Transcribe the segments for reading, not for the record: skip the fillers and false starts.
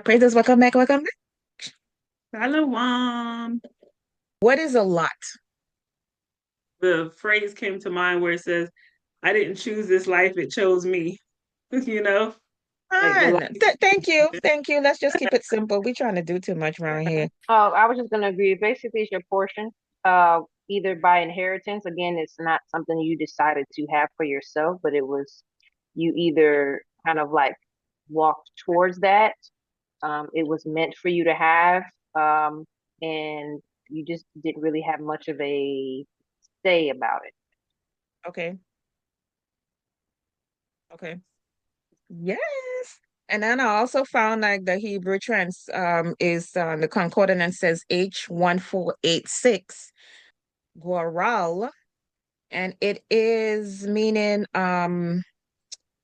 Praises, welcome back, welcome back. Shalom. What is a lot? The phrase came to mind where it says, I didn't choose this life, it chose me. you know, like the Fun. life. Thank you. Thank you. Let's just keep it simple. We trying to do too much around here. Oh, I was just gonna agree. Basically, it's your portion. Either by inheritance. Again, it's not something you decided to have for yourself, but it was you either kind of like walked towards that. It was meant for you to have, and you just didn't really have much of a say about it. Okay. Okay. Yes. And then I also found like the Hebrew trans is the concordance says H1486 Guaral, and it is meaning a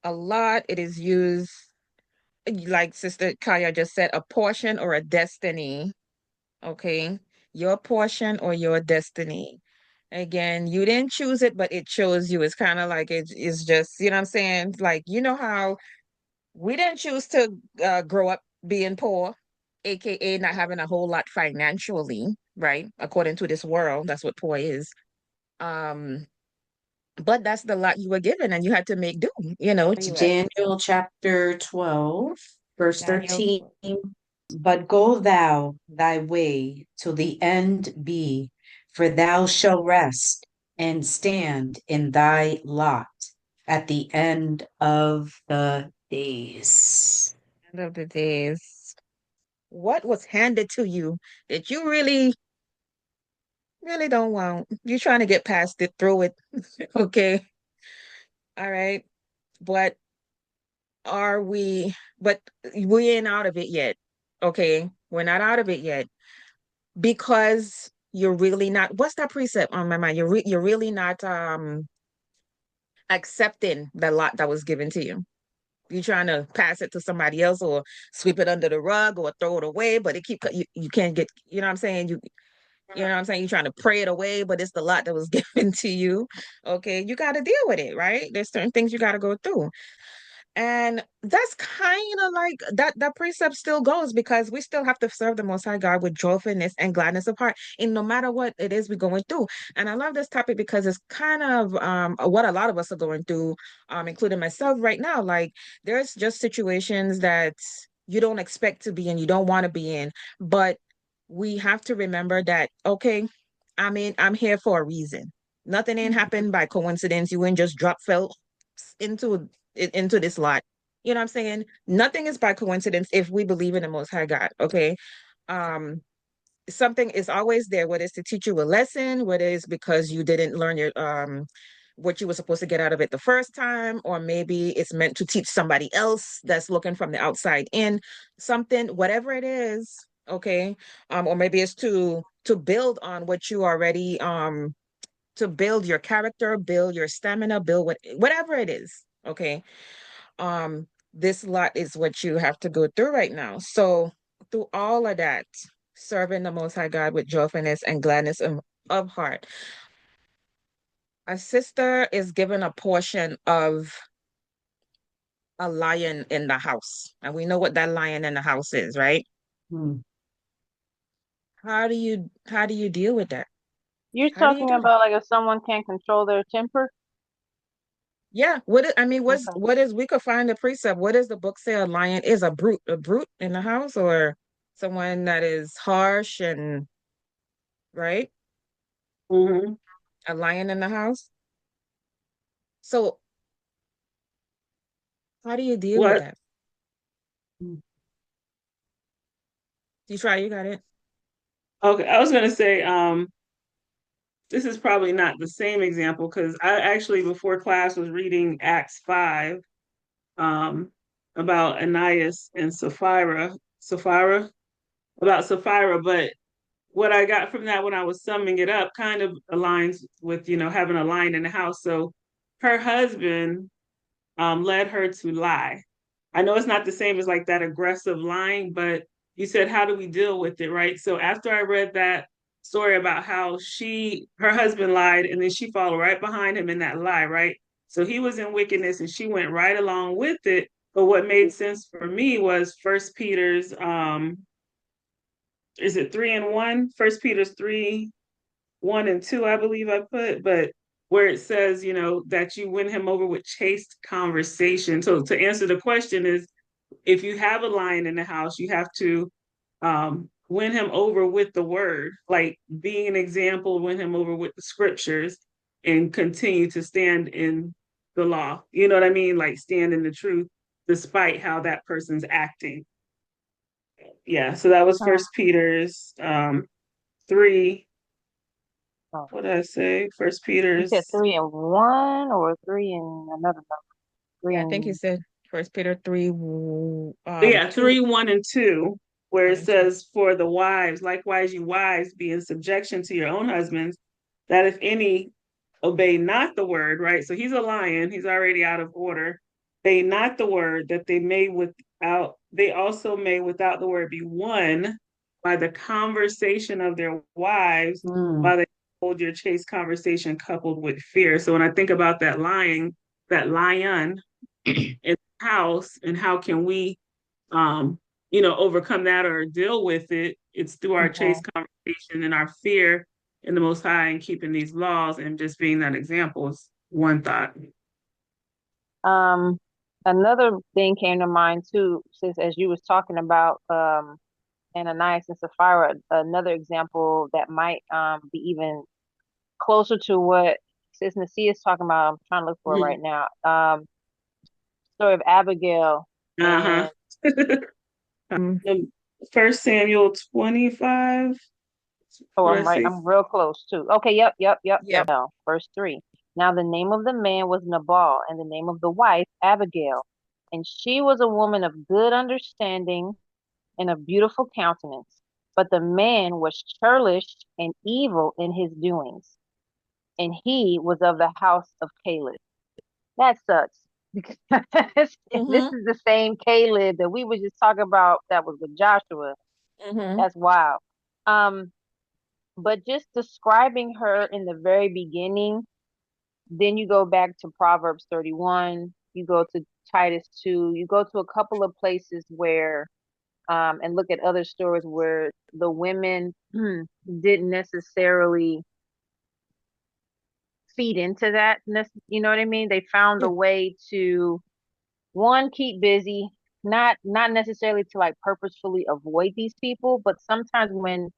lot. It is used like Sister Kaya just said, a portion or a destiny. Okay. Your portion or your destiny. Again, you didn't choose it, but it chose you. It's kind of like it's just, you know what I'm saying? Like, you know how we didn't choose to grow up being poor, aka not having a whole lot financially, right? According to this world, that's what poor is. Um, but that's the lot you were given and you had to make do, you know. It's Daniel chapter 12, verse Daniel. 13. But go thou thy way till the end be, for thou shalt rest and stand in thy lot at the end of the days. End of the days. What was handed to you that you really, really don't want? You're trying to get past it, through it. Okay. All right. But are we, but we ain't out of it yet. Okay. We're not out of it yet because you're really not, what's that precept on my mind? You're really not accepting the lot that was given to you. You're trying to pass it to somebody else or sweep it under the rug or throw it away, but you can't get, you know what I'm saying? You know what I'm saying? You're trying to pray it away, but it's the lot that was given to you. Okay, you got to deal with it, right? There's certain things you got to go through. And that's kind of like that precept still goes because we still have to serve the Most High God with joyfulness and gladness of heart, and no matter what it is we're going through. And I love this topic because it's kind of what a lot of us are going through, including myself right now. Like there's just situations that you don't expect to be in, you don't want to be in, but we have to remember that, okay, I mean, I'm here for a reason. Nothing ain't happened by coincidence. You ain't just drop fell into into this lot. You know what I'm saying? Nothing is by coincidence if we believe in the Most High God. Okay. Um, Something is always there, whether it's to teach you a lesson, whether it's because you didn't learn your what you were supposed to get out of it the first time, or maybe it's meant to teach somebody else that's looking from the outside in something, whatever it is, okay. Or maybe it's to build on what you already to build your character, build your stamina, build whatever it is. Okay. This lot is what you have to go through right now. So through all of that, serving the Most High God with joyfulness and gladness of heart. A sister is given a portion of a lion in the house. And we know what that lion in the house is, right? Hmm. How do you deal with that? You're How do you talking do that? about like if someone can't control their temper. Yeah, I mean, Okay. what is we could find the precept. What does the book say a lion is? A brute in the house, or someone that is harsh and right? hmm A lion in the house? So how do you deal with What? that? You try, you got it. Okay, I was gonna say, this is probably not the same example because I actually before class was reading Acts 5, um, about Ananias and Sapphira, about Sapphira, but what I got from that when I was summing it up kind of aligns with, having a lion in the house. So her husband led her to lie. I know it's not the same as like that aggressive lying, but you said, how do we deal with it, right? So after I read that story about how her husband lied and then she followed right behind him in that lie, right? So he was in wickedness and she went right along with it. But what made sense for me was First Peter's, is it 3 and 1? First Peter's 3:1 and 2, I believe I put, but where it says, that you win him over with chaste conversation. So to answer the question is, if you have a lion in the house, you have to win him over with the word, like being an example, win him over with the scriptures, and continue to stand in the law. You know what I mean? Like stand in the truth despite how that person's acting. Yeah, so that was Uh, First Peter's 3. oh, What did I say? First you said Peter's. 3 and 1 or three and another number? Three Yeah, I think you and said First Peter 3, Yeah, 2, 3:1 and 2, where 1 it and 2. says, "For the wives, likewise, you wives, be in subjection to your own husbands, that if any obey not the word," right? So he's a lion, he's already out of order. Obey not the word, that they also may without the word be won by the conversation of their wives, Mm, while they hold your chaste conversation coupled with fear. So when I think about that lion in the house, and how can we um, overcome that or deal with it, it's through our mhm. chaste conversation and our fear in the Most High and keeping these laws and just being that example is one thought. Um, Another thing came to mind too, since as you was talking about Ananias and Sapphira, another example that might be even closer to what Sis Nasia is talking about. I'm trying to look for it right Mhm. now. Story of Abigail Uh-huh. and Um, First Samuel 25. oh, What did I say? I'm real close too. Okay, yeah. yep. No, verse 3. Now the name of the man was Nabal, and the name of the wife Abigail, and she was a woman of good understanding and of beautiful countenance. But the man was churlish and evil in his doings, and he was of the house of Caleb. That sucks because if this Mm-hmm. is the same Caleb that we were just talking about that was with Joshua, Mm-hmm. that's wild. Um, but just describing her in the very beginning, then you go back to Proverbs 31, you go to Titus 2, you go to a couple of places where and look at other stories where the women didn't necessarily feed into that. You know what I mean? They found Yeah. a way to one keep busy, not necessarily to like purposefully avoid these people, but sometimes when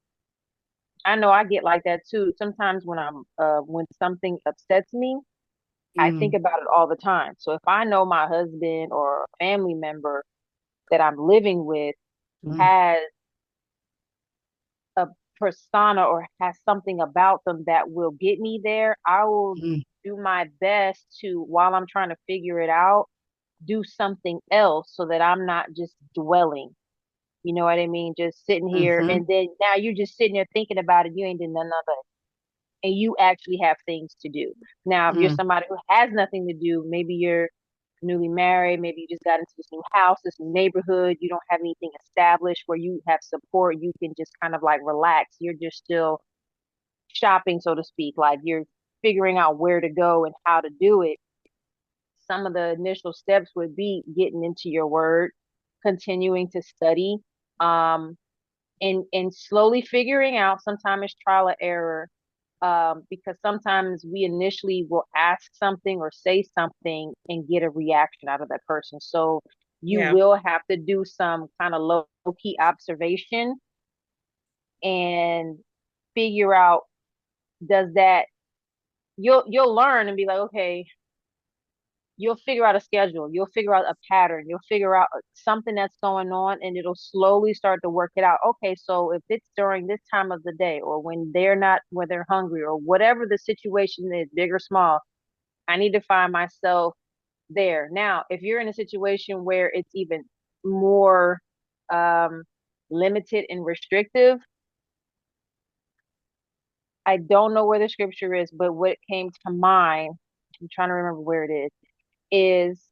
I know I get like that too. Sometimes when something upsets me, I think mm, about it all the time. So if I know my husband or a family member that I'm living with mm, has a persona or has something about them that will get me there, I will mm, do my best to, while I'm trying to figure it out, do something else so that I'm not just dwelling. You know what I mean? Just sitting here mhm, and then now you're just sitting there thinking about it. You ain't doing nothing other and you actually have things to do. Now, if you're mm, somebody who has nothing to do, maybe you're newly married, maybe you just got into this new house, this new neighborhood, you don't have anything established where you have support, you can just kind of like relax. You're just still shopping, so to speak, like you're figuring out where to go and how to do it. Some of the initial steps would be getting into your word, continuing to study, um, and slowly figuring out. Sometimes it's trial and error, because sometimes we initially will ask something or say something and get a reaction out of that person. So you Yeah. will have to do some kind of low key observation and figure out, does that, you'll learn and be like, okay, you'll figure out a schedule, you'll figure out a pattern, you'll figure out something that's going on, and it'll slowly start to work it out. Okay, so if it's during this time of the day, or when they're hungry, or whatever the situation is, big or small, I need to find myself there. Now, if you're in a situation where it's even more um, limited and restrictive, I don't know where the scripture is, but what came to mind, I'm trying to remember where it is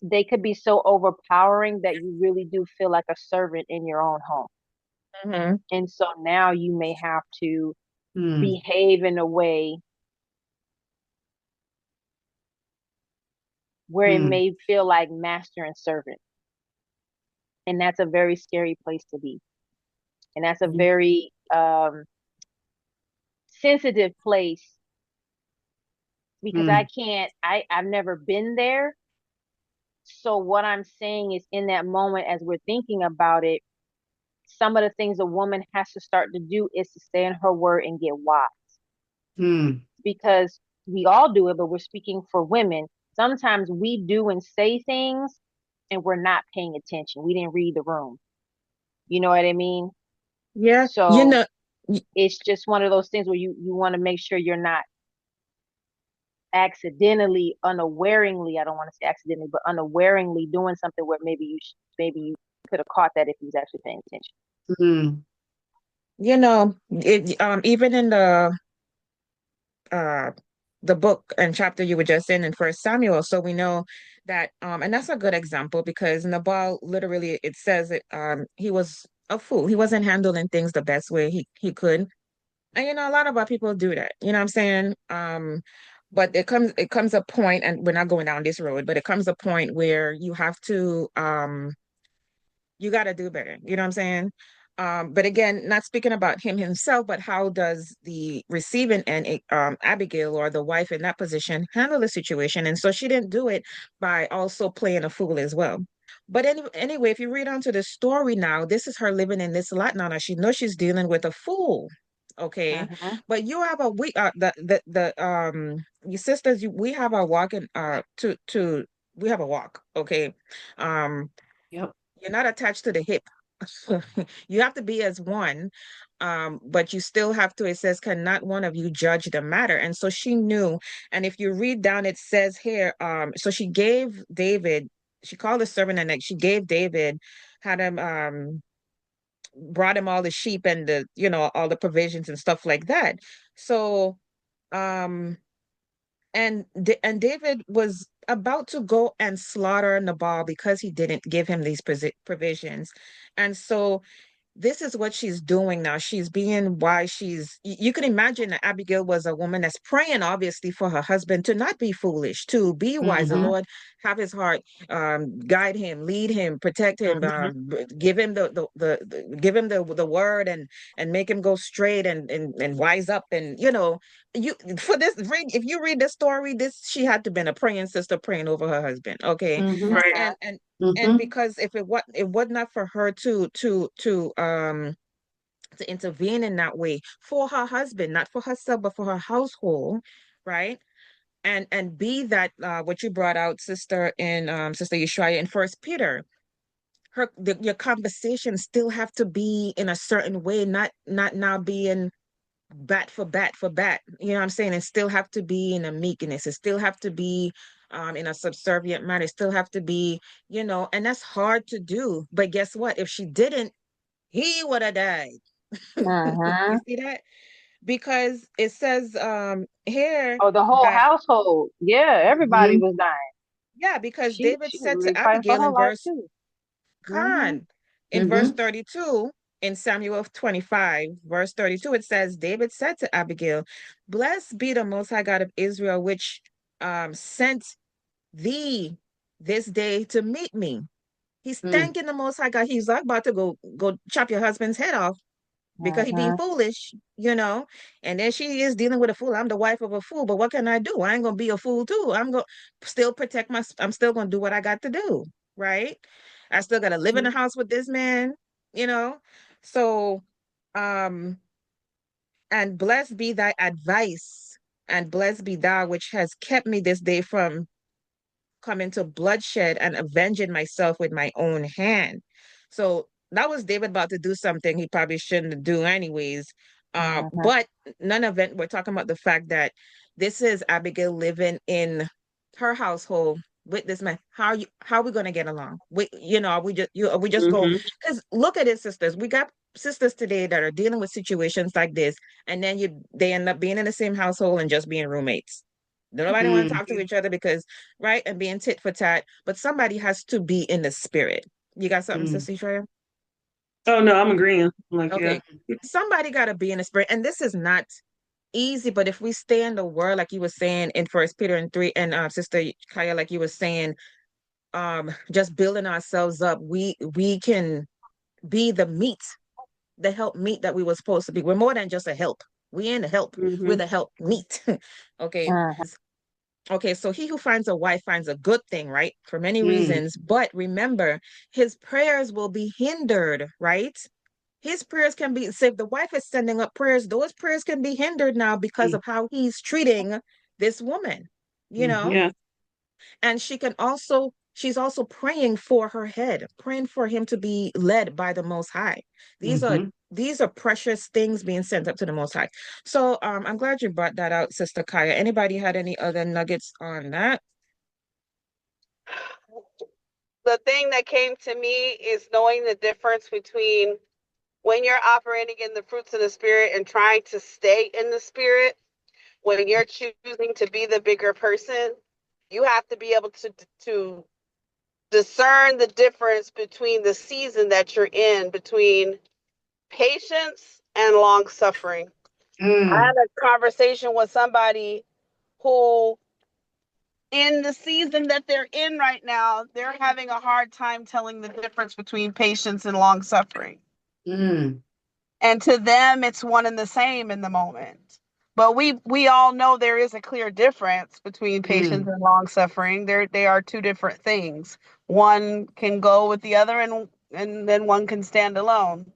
they could be so overpowering that you really do feel like a servant in your own home. Mm-hmm. And so now you may have to Mm, behave in a way where it mm, may feel like master and servant. And that's a very scary place to be. And that's a mm, very sensitive place because mm, I've never been there. So what I'm saying is in that moment, as we're thinking about it, some of the things a woman has to start to do is to stay in her word and get wise. mm, Because we all do it, but we're speaking for women. Sometimes we do and say things and we're not paying attention. We didn't read the room. You know what I mean? Yeah, you So know, y- it's just one of those things where you want to make sure you're not accidentally, unawareingly, I don't want to say accidentally, but unawareingly doing something where maybe you could have caught that if you was actually paying attention. mm, you know, even in uh the book and chapter you were just in First Samuel, so we know that and that's a good example because Nabal literally it says it he was a fool. He wasn't handling things the best way he could. And a lot of our people do that. You know what I'm saying? But it comes a point, and we're not going down this road, but it comes a point where you have to you got to do better. You know what I'm saying? But again, not speaking about him himself, but how does the receiving end, Abigail or the wife in that position handle the situation? And so she didn't do it by also playing a fool as well. But anyway, if you read on to the story now, this is her living in this lot now. Now she knows she's dealing with a fool. Okay. Mm-hmm. But you have a we the you sisters, we have a walk in to we have a walk. Okay. Um yep. you're not attached to the hip. You have to be as one, but you still have to, it says, cannot one of you judge the matter? And so she knew. And if you read down, it says here, so she gave David, she called a servant and like she gave David, had him brought him all the sheep and the, all the provisions and stuff like that. So um and David was about to go and slaughter Nabal because he didn't give him these provisions. And so this is what she's doing now. She's being wise. You can imagine that Abigail was a woman that's praying, obviously, for her husband to not be foolish, to be wise. The Mm-hmm, Lord have his heart, guide him, lead him, protect him, mm-hmm, give him give him the word and make him go straight and wise up. And you for this read if you read this story, this she had to been a praying sister praying over her husband. Okay. mm-hmm, Right. And because if it was not for her to intervene in that way for her husband, not for herself, but for her household, right? And be that what you brought out, sister, in Sister Yeshua in First Peter, your conversation still have to be in a certain way, not now being bat for bat for bat. You know what I'm saying? It still have to be in a meekness. It still have to be in a subservient manner. It still have to be, and that's hard to do. But guess what? If she didn't, he would have died. You Mm-hmm. see that? Because it says here Oh, the whole that, household. Yeah, everybody mm-hmm, was dying. yeah, because David She was said really to fighting for Abigail her in life verse too. Mm-hmm. Khan, in verse mm-hmm, 32, in Samuel 25, verse 32, it says, David said to Abigail, Blessed be the Most High God of Israel, which sent thee this day to meet me. He's mm, thanking the Most High God. He's like about to go chop your husband's head off because he being Mm-hmm. foolish. And then she is dealing with a fool. I'm the wife of a fool, but what can I do? I ain't gonna be a fool too. I'm gonna still protect I'm still gonna do what I got to do, right? I still gotta live in the house with this man, you know. So um and blessed be thy advice and blessed be thou which has kept me this day from coming to bloodshed and avenging myself with my own hand. So that was David about to do something he probably shouldn't do anyways. Mhm. But none of it, we're talking about the fact that this is Abigail living in her household with this man. How are we gonna get along? Are we just go, Hmm. because look at it, sisters. We got sisters today that are dealing with situations like this, and then they end up being in the same household and just being roommates. Nobody want to Mm, talk to each other because right, and being tit for tat, but somebody has to be in the spirit. You got something, mm, Sister Shreya? Oh no, I'm agreeing. Like, yeah. Okay. Somebody got to be in the spirit. And this is not easy, but if we stay in the word, like you were saying in First Peter and 3, and Sister Kaya, like you were saying, just building ourselves up, we can be the meat, the help meat that we were supposed to be. We're more than just a help. We ain't a help. We're Hmm. the help meat. Okay. Mhm. Okay, so he who finds a wife finds a good thing, right? For many mm, reasons. But remember, his prayers will be hindered, right? His prayers can be, so if the wife is sending up prayers, those prayers can be hindered now because mm, of how he's treating this woman, you know? mhm, Yeah. And she's also praying for her head, praying for him to be led by the Most High. These are mhm. these are precious things being sent up to the Most High. So I'm glad you brought that out, Sister Kaya. Anybody had any other nuggets on that? The thing that came to me is knowing the difference between when you're operating in the fruits of the spirit and trying to stay in the spirit, when you're choosing to be the bigger person, you have to be able to discern the difference between the season that you're in, between patience and long suffering. I Mm, had a conversation with somebody who, in the season that they're in right now, they're having a hard time telling the difference between patience and long suffering. mm, And to them, it's one and the same in the moment. But we all know there is a clear difference between patience mm, and long suffering. They are two different things. One can go with the other, and then one can stand alone.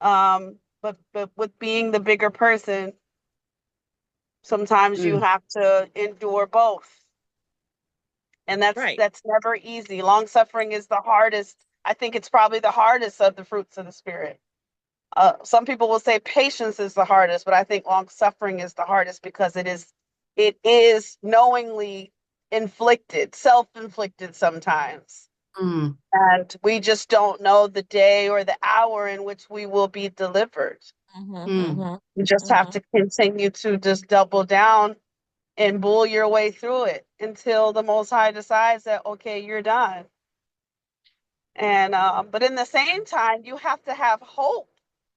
But with being the bigger person, sometimes you mm, have to endure both. And Right. that's never easy. Long suffering is the hardest. I think it's probably the hardest of the fruits of the spirit. Some people will say patience is the hardest, but I think long suffering is the hardest because it is knowingly inflicted, self-inflicted sometimes. mm, And we just don't know the day or the hour in which we will be delivered. Mm-hmm, mm, mm-hmm, You just have mm-hmm. to continue to just double down and bull your way through it until the Most High decides that, okay, you're done. And but in the same time, you have to have hope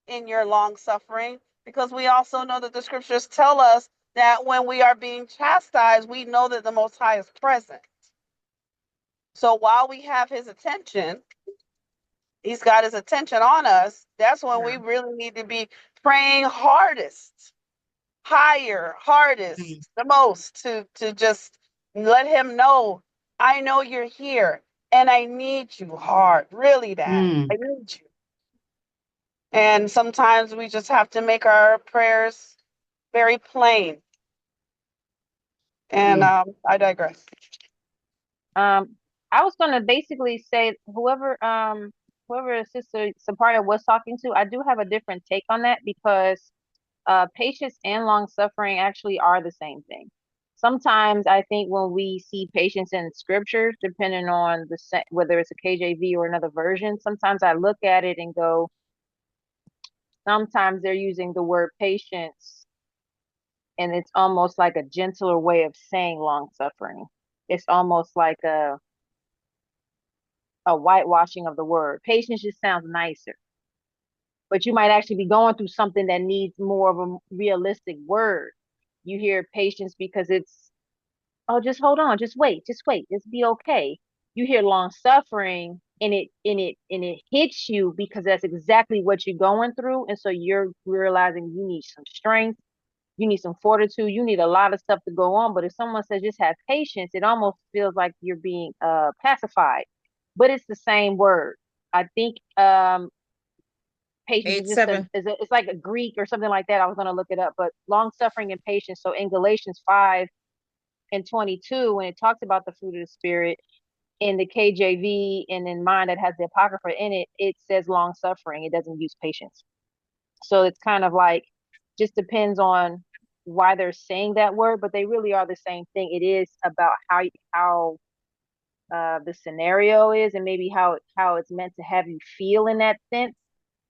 in your long suffering, because we also know that the scriptures tell us that when we are being chastised, we know that the Most High is present. So while we have his attention, he's got his attention on us. That's when we Yeah. really need to be praying hardest, higher, mm, hardest, the most, to just let him know, I know you're here and I need you hard, really bad. I mm, need you. And sometimes we just have to make our prayers very plain. And mm, I digress. Um, I was gonna basically say whoever Sister Sapartia was talking to, I do have a different take on that because patience and long suffering actually are the same thing. Sometimes I think when we see patience in scriptures, depending on whether it's a KJV or another version, sometimes I look at it and go, sometimes they're using the word patience and it's almost like a gentler way of saying long suffering. It's almost like a whitewashing of the word. Patience just sounds nicer, but you might actually be going through something that needs more of a realistic word. You hear patience because it's, oh, just hold on, just wait, just be okay. You hear long suffering and it hits you because that's exactly what you're going through. And so you're realizing you need some strength, you need some fortitude, you need a lot of stuff to go on. But if someone says just have patience, it almost feels like you're being pacified. But it's the same word. I think patience Eight is just seven. it's like a Greek or something like that. I was gonna look it up, but long suffering and patience. So in Galatians 5:22, when it talks about the fruit of the spirit in the KJV and in mine that has the Apocrypha in it, it says long suffering. It doesn't use patience. So it's kind of like just depends on why they're saying that word, but they really are the same thing. It is about how the scenario is and maybe how it's meant to have you feel in that sense.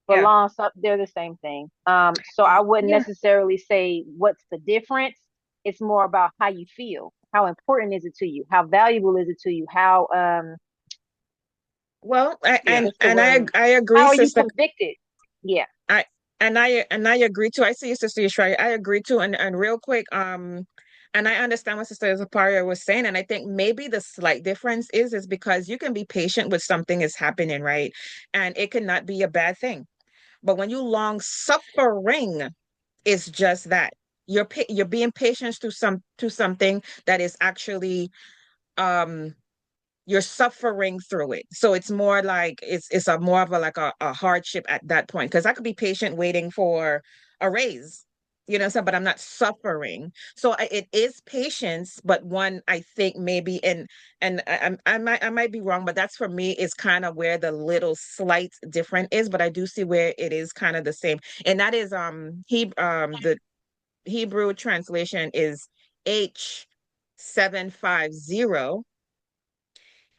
But Yeah. long stuff, they're the same thing. So I wouldn't Yeah. necessarily say what's the difference. It's more about how you feel. How important is it to you? How valuable is it to you? How Well, Yeah. what's the and word? I agree, How are you sister. convicted? Yeah. I I agree too. I see you, Sister Yeshua. I agree too. And real quick, and I understand what Sister Zaparia was saying, and I think maybe the slight difference is because you can be patient with something is happening, right? And it cannot be a bad thing. But when you long suffering, it's just that you're being patient to something that is actually um you're suffering through it. So it's more like it's a more of a like a hardship at that point. Because I could be patient waiting for a raise, you know, so but I'm not suffering. So it is patience, but one I think maybe and I might be wrong, but that's for me is kind of where the little slight different is. But I do see where it is kind of the same, and that is the Hebrew translation is H750,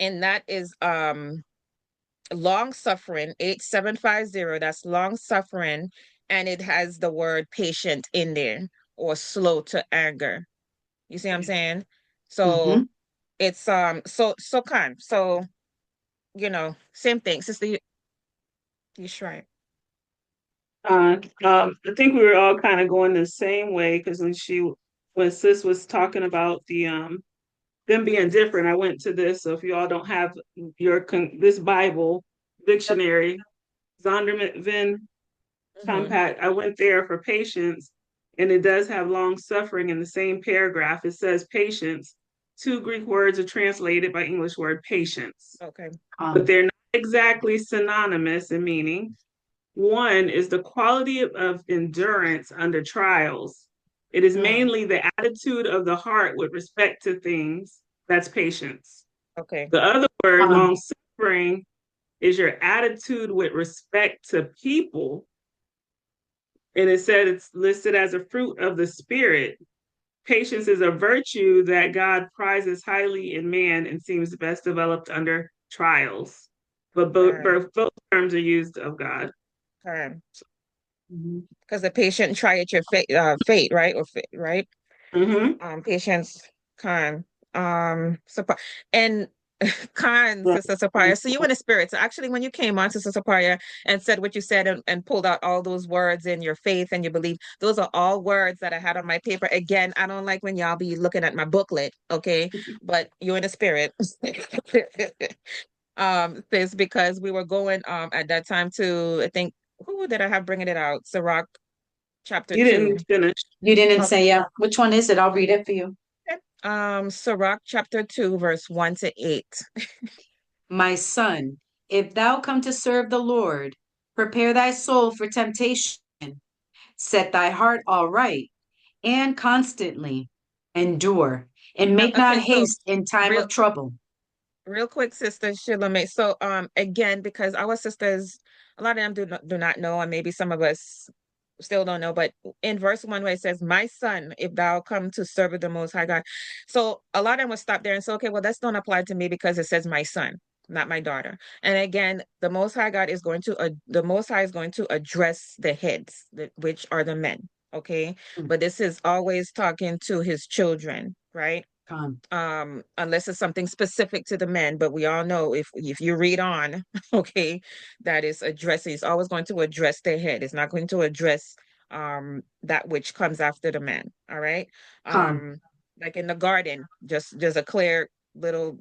and that is long suffering. H750, that's long suffering, and it has the word patient in there, or slow to anger. You see what I'm saying? So Mhm. it's so kind. So same thing. Sister, you right. I think we were all kind of going the same way because when sis was talking about them being different, I went to this. So if you all don't have this Bible dictionary, Zondervan Mm-hmm. Compact, I went there for patience, and it does have long suffering in the same paragraph. It says patience. Two Greek words are translated by English word patience, Okay. but they're not exactly synonymous in meaning. One is the quality of endurance under trials. It is Mm, mainly the attitude of the heart with respect to things. That's patience. okay. The other word, long suffering, is your attitude with respect to people. And it said it's listed as a fruit of the spirit. Patience is a virtue that God prizes highly in man and seems best developed under trials. But Time. both terms are used of God. Time. Mhm. Because the patient try at your fate, right? Right? Mhm. Patience, kind, support, and kind, Right. Sister Sapaya. So you in the spirit. So actually, when you came on, Sister Sapaya, and said what you said and pulled out all those words in your faith and your belief, those are all words that I had on my paper. Again, I don't like when y'all be looking at my booklet, okay? But you're in the spirit. This because we were going at that time to, I think, who did I have bringing it out? Sirach chapter You 2. didn't finish. You didn't Okay. say, which one is it? I'll read it for you. Sirach chapter 2, verse 1 to 8. My son, if thou come to serve the Lord, prepare thy soul for temptation, set thy heart aright, and constantly endure, and make not Okay, so haste in time real of trouble. real quick, Sister Shilame. So again, because our sisters, a lot of them do not know, and maybe some of us still don't know, but in verse 1 where it says, My son, if thou come to serve the most high God. So a lot of them will stop there and say, okay, well, that's don't apply to me because it says my son, not my daughter. And again, the most high God is going to the most high is going to address the heads, which are the men. Okay. But this is always talking to his children, right? Come. Unless it's something specific to the men, but we all know if you read on, okay, that is addressing, it's always going to address their head. It's not going to address that which comes after the man. All right. Come. Like in the garden, just a clear little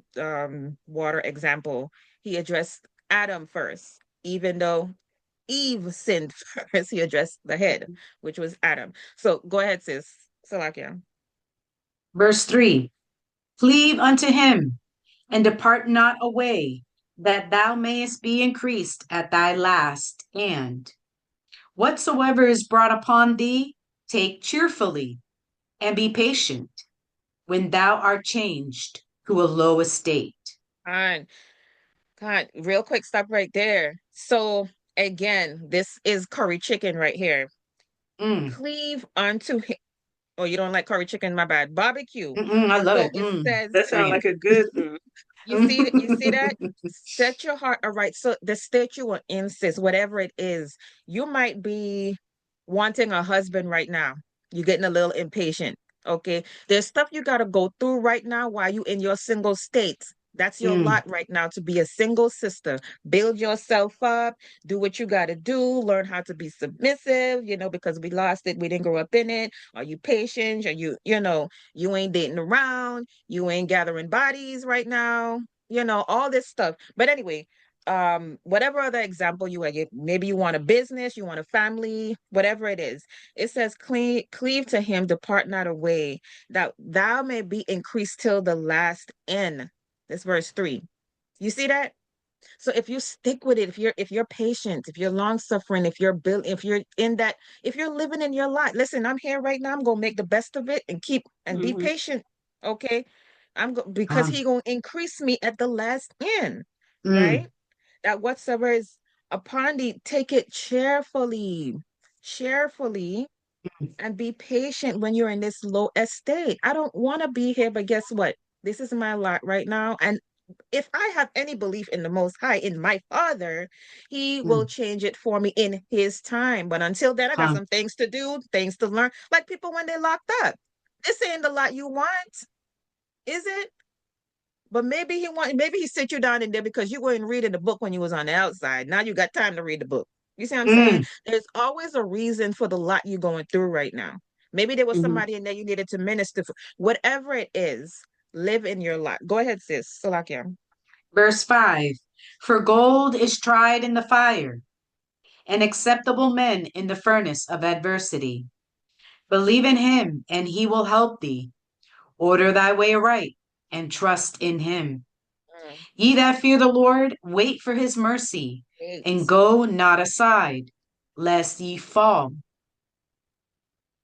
water example. He addressed Adam first, even though Eve sinned first, he addressed the head, which was Adam. So go ahead, sis. Salakia. Verse 3. Cleave unto him, and depart not away, that thou mayest be increased at thy last end. Whatsoever is brought upon thee, take cheerfully, and be patient when thou art changed to a low estate. God, God, real quick, stop right there. So again, this is curry chicken right here. Mm, Cleave unto him. Oh, you don't like curry chicken? My bad. Barbecue. I love So it. it says, That sounds Bring like it. a good. you see that? Set your heart aright. So the state you will insist, whatever it is, you might be wanting a husband right now. You're getting a little impatient. Okay. There's stuff you gotta go through right now while you in your single state. That's your Mm, lot right now to be a single sister. Build yourself up, do what you gotta do, learn how to be submissive, because we lost it, we didn't grow up in it. Are you patient? Are you ain't dating around, you ain't gathering bodies right now, all this stuff. But anyway, whatever other example you want to give, maybe you want a business, you want a family, whatever it is, it says cleave to him, depart not away, that thou may be increased till the last end. That's verse 3. You see that? So if you stick with it, if you're patient, if you're long suffering, if you're in that, if you're living in your life, listen, I'm here right now, I'm gonna make the best of it and keep and be Mhm. patient. Okay. Because um, he gonna increase me at the last end, mm, right? That whatsoever is upon thee, take it cheerfully, and be patient when you're in this low estate. I don't want to be here, but guess what? This is my lot right now. And if I have any belief in the Most High, in my Father, He will mm, change it for me in His time. But until then, I got um, some things to do, things to learn. Like people when they're locked up, this ain't the lot you want, is it? But maybe he sit you down in there because you weren't reading the book when you was on the outside. Now you got time to read the book. You see what I'm saying? mm, There's always a reason for the lot you're going through right now. Maybe there was Mhm. somebody in there you needed to minister for. Whatever it is, live in your lot. Go ahead, sis. Salakia. Verse 5. For gold is tried in the fire, and acceptable men in the furnace of adversity. Believe in him, and he will help thee. Order thy way aright, and trust in him. Mm, Ye that fear the Lord, wait for his mercy, and wait. go not aside, lest ye fall.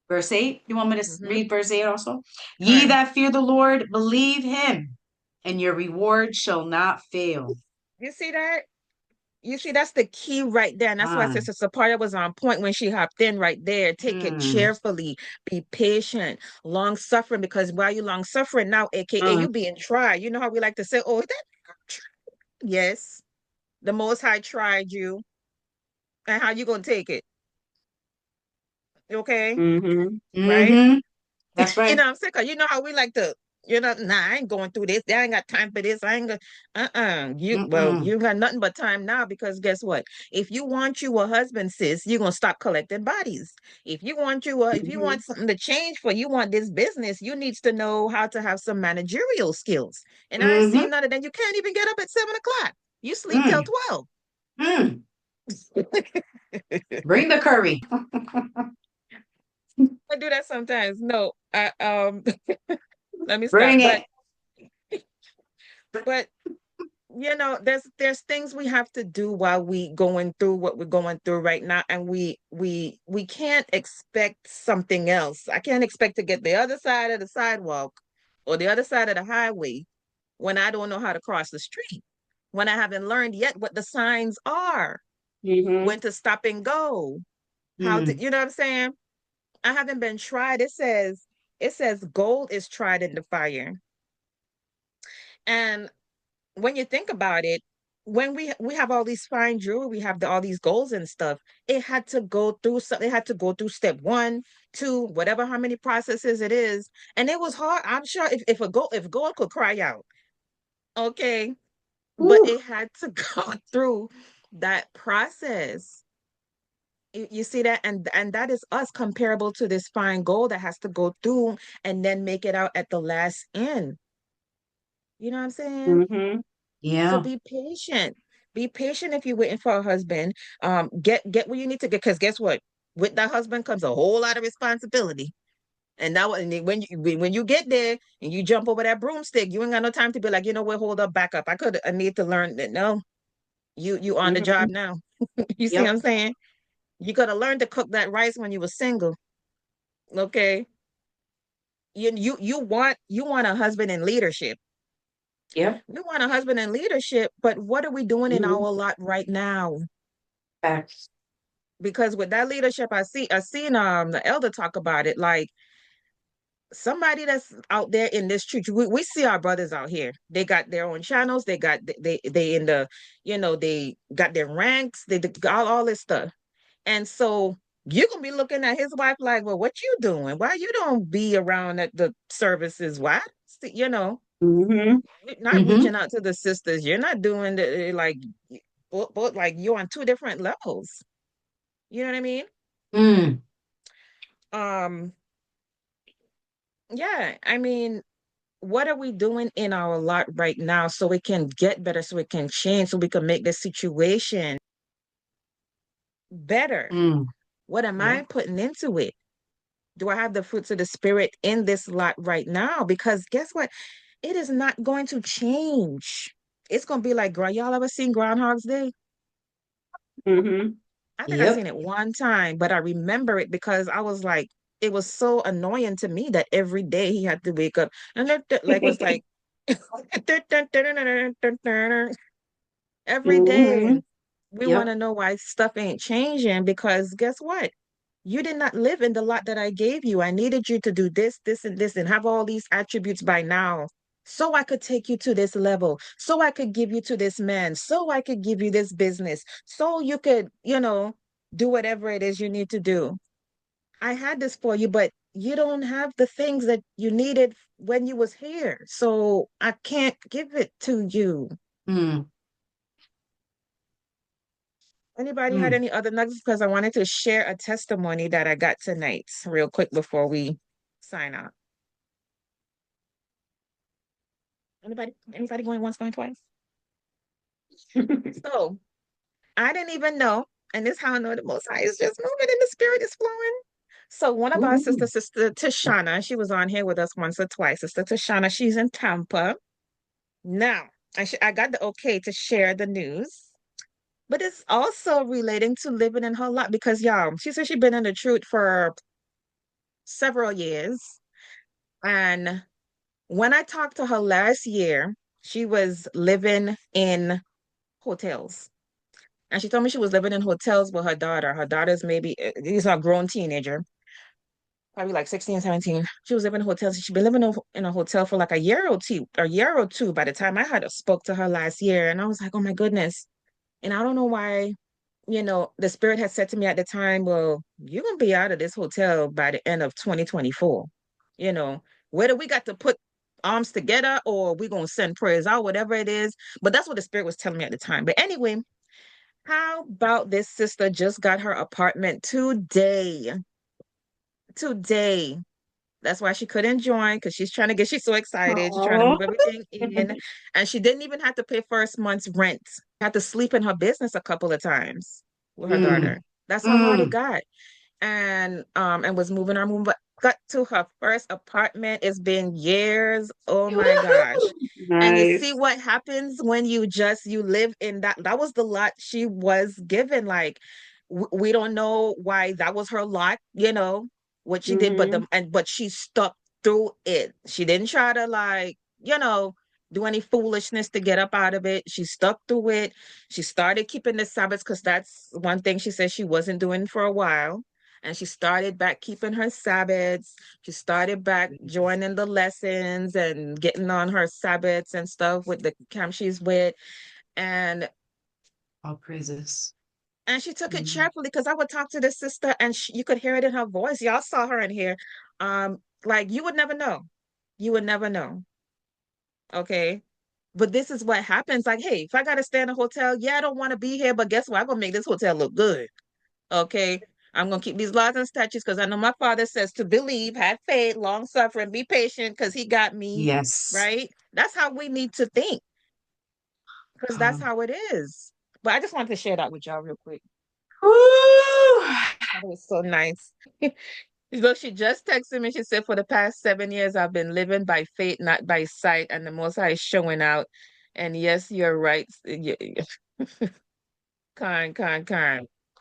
Verse 8, you want me to Mm-hmm. read verse 8 also? Ye Correct. that fear the Lord, believe him, and your reward shall not fail. You see that? You see, that's the key right there. And that's why Ah, Sister Sapaya was on point when she hopped in right there. Take it mm, cheerfully, be patient, long suffering, because while you long suffering now, aka Uh, you being tried. You know how we like to say, oh, is that yes, the most high tried you, and how you gonna take it? Okay, mhm. right? mm-hmm. That's You right. know what I'm saying? 'Cause you know how we like to, nah, I ain't going through this. I ain't got time for this. I ain't got, Mm-mm, you got nothing but time now because guess what? If you want you a husband, sis, you're gonna stop collecting bodies. If you Mhm. want something to change for you want this business, you needs to know how to have some managerial skills. And I ain't mm-hmm, seen none of that. You can't even get up at 7 o'clock. You sleep till mm, 12. mm. Bring the curry. I do that sometimes. No, let me stop. Bring it. But there's things we have to do while we going through what we're going through right now, and we can't expect something else. I can't expect to get the other side of the sidewalk or the other side of the highway when I don't know how to cross the street, when I haven't learned yet what the signs are, Mhm. when to stop and go, how to, Mm, you know what I'm saying? I haven't been tried. It says gold is tried in the fire. And when you think about it, when we have all these fine jewelry, we have all these golds and stuff. It had to go through something. It had to go through step one, two, whatever how many processes it is, and it was hard. I'm sure if gold could cry out, okay, but whew, it had to go through that process. You see that, and that is us comparable to this fine gold that has to go through and then make it out at the last end. You know what I'm saying? Mhm. So yeah. be patient. Be patient if you're waiting for a husband. Get what you need to get, because guess what? With that husband comes a whole lot of responsibility. And now, when you get there and you jump over that broomstick, you ain't got no time to be like, you know what, hold up, back up. I need to learn that. No, you on the job Mhm. now. You see what Yep. I'm saying? You could have learned to cook that rice when you were single. Okay. You want a husband in leadership. Yep. We want a husband in leadership, but what are we doing in Mhm. our lot right now? Facts. Because with that leadership, I seen the elder talk about it. Like somebody that's out there in this church, we see our brothers out here. They got their own channels, they in the, they got their ranks, they got all this stuff. And so you're gonna be looking at his wife like, well, what you doing? Why you don't be around at the services? Why? Mhm. You're not Mm-hmm. reaching out to the sisters. You're not doing like, but like you're on two different levels. You know what I mean? Mm. Um, yeah, I mean, what are we doing in our lot right now so we can get better, so we can change, so we can make the situation better? Mm. What am I Yeah. putting into it? Do I have the fruits of the spirit in this lot right now? Because guess what? It is not going to change. It's gonna be like, y'all ever seen Groundhog's Day? Mhm. I think I seen Yep. it one time, but I remember it because I was like, it was so annoying to me that every day he had to wake up and like was like every day. Mhm. We want to Yep. know why stuff ain't changing because guess what? You did not live in the lot that I gave you. I needed you to do this, this, and this, and have all these attributes by now. So I could take you to this level. So I could give you to this man. So I could give you this business. So you could, do whatever it is you need to do. I had this for you, but you don't have the things that you needed when you was here. So I can't give it to you. Mm. Anybody had Mm. any other nuggets? Because I wanted to share a testimony that I got tonight, real quick before we sign out. Anybody going once, going twice? So I didn't even know, and this is how I know the Most High is just moving and the Spirit is flowing. So one of our Ooh. sisters, Sister Tashana, she was on here with us once or twice. Sister Tashana, she's in Tampa. Now, I got the okay to share the news, but it's also relating to living in her lot because y'all, she said she's been in the truth for several years. And when I talked to her last year, she was living in hotels. And she told me she was living in hotels with her daughter. Her daughter's maybe, she's a grown teenager, probably like 16, 17. She was living in hotels. She'd been living in a hotel for like a year or two by the time I had spoke to her last year. And I was like, oh my goodness. And I don't know why, the spirit had said to me at the time, well, you're going to be out of this hotel by the end of 2024. You know, whether we got to put arms together or we going to send prayers out, whatever it is. But that's what the spirit was telling me at the time. But anyway, how about this sister just got her apartment today? Today. That's why she couldn't join because she's so excited. She's trying to Aw. move everything in. And she didn't even have to pay first month's rent. Had to sleep in her business a couple of times with her daughter. Mm. That's how hard it Mm. got. And was moving, but got to her first apartment. It's been years. Oh my gosh. And you see Nice. what happens when you live in that was the lot she was given. Like we don't know why that was her lot, what she did, Mhm. but she stuck through it. She didn't try to like, do any foolishness to get up out of it. She stuck through it. She started keeping the Sabbaths because that's one thing she said she wasn't doing for a while. And she started back keeping her Sabbaths. She started back joining the lessons and getting on her Sabbaths and stuff with the camp she's with. And All praises. and she took it Mm. cheerfully because I would talk to this sister and you could hear it in her voice. Y'all saw her in here. Like you would never know. You would never know. Okay. But this is what happens. Like, hey, if I gotta stay in a hotel, yeah, I don't want to be here, but guess what? I'm gonna make this hotel look good. Okay. I'm gonna keep these laws and statutes because I know my father says to believe, have faith, long suffering, be patient, because he got me, Yes. right? That's how we need to think, because that's Come. how it is. But I just wanted to share that with y'all real quick. Woo! That was so nice. So she just texted me. She said, for the past 7 years, I've been living by faith, not by sight, and the Most High is showing out. And yes, you're right. Kind.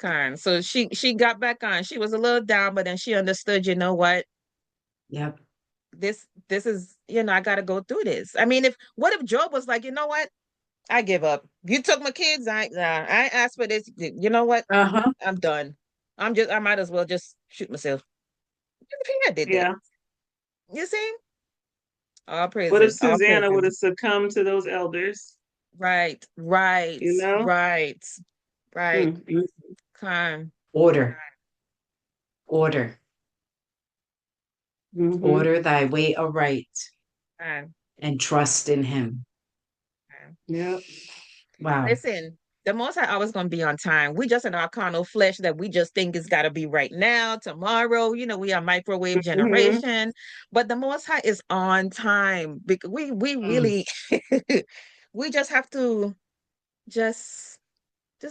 Kind. So she got back on. She was a little down, but then she understood, you know what? Yep. This is, I gotta go through this. I mean, what if Job was like, you know what? I give up. You took my kids. I asked for this. You know what? Uh-huh. I'm done. I might as well just shoot myself. If he had did that. Yeah. You see? All What if praises. All Susanna would have praises. succumbed to those elders? Right. You know? Right. Mm-hmm. Kind. Order. Order. Mm-hmm. Order thy way aright Kind. and trust in him. Yeah. Wow. Listen, the Most High always gonna be on time. We just in our carnal flesh that we just think it's gotta be right now, tomorrow. We are microwave Mm-hmm. generation, but the Most High is on time because we really we just have to just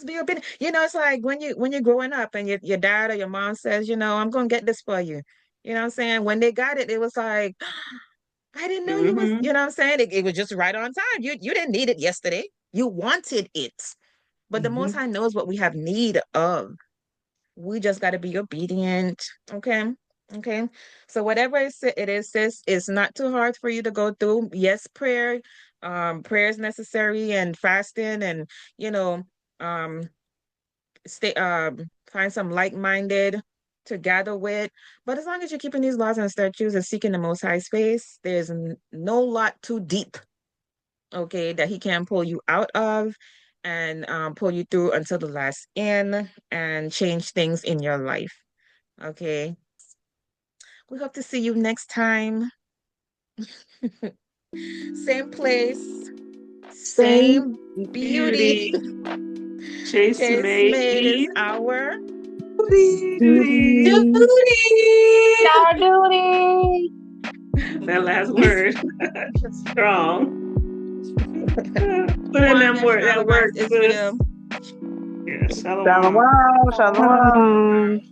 be obedient. It's like when you're growing up and your dad or your mom says, I'm gonna get this for you. You know what I'm saying? When they got it, it was like, I didn't know you was, Mm-hmm. you know what I'm saying? It was just right on time. You didn't need it yesterday. You wanted it. But the Most Mhm. High knows what we have need of. We just got to be obedient. Okay. Okay. So whatever it is, sis, it's not too hard for you to go through. Yes, prayer is necessary, and fasting, and um stay find some like-minded to gather with. But as long as you're keeping these laws and statutes and seeking the Most High space, there's no lot too deep, okay, that he can pull you out of and pull you through until the last end and change things in your life. Okay. We hope to see you next time. Same place, same beauty. Chase Chase May Made is Eve. our Duty. Our duty. That last word. Strong. Put in that word. That word. Israel. Yeah, shalom. Shalom, shalom.